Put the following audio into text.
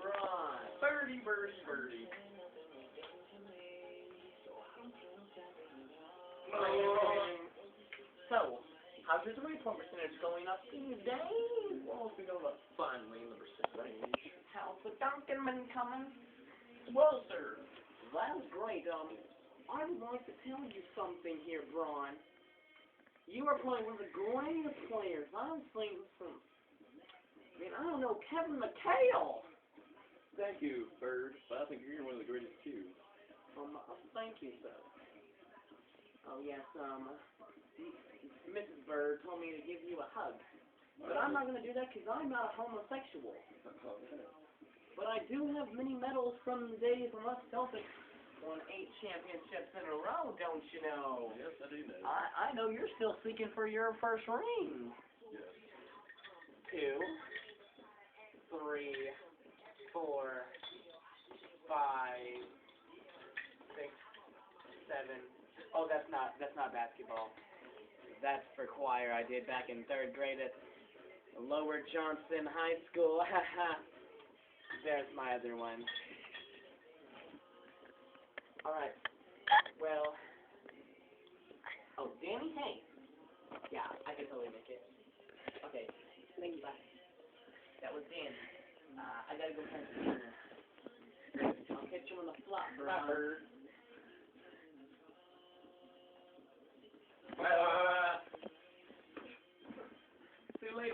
Bron. Birdie, birdie, birdie. So, how's your three-point percentage going up these days? Well, if we go up finally in the percent range. How's the Duncan been coming? Well, sir. That was great. I would like to tell you something here, Bron. You are probably one of the greatest players I've seen since, I don't know, Kevin McHale. Thank you, Bird. But I think you're one of the greatest, too. Thank you, sir. Oh, yes, Mrs. Bird told me to give you a hug. But I'm not going to do that because I'm not a homosexual. But I do have many medals from the days when us Celtics won 8 championships in a row, don't you know? Yes, I do know. I know you're still seeking for your first ring. Yes. 2, 3, 4, 5, 6, 7. Oh, that's not basketball. That's for choir I did back in 3rd grade at Lower Johnson High School. There's my other one. Alright. Well. Oh, Danny? Hey. Yeah, I can totally make it. Okay. Thank you, bye. That was Dan. I gotta go catch dinner. I'll catch you on the flop, bro. Bye.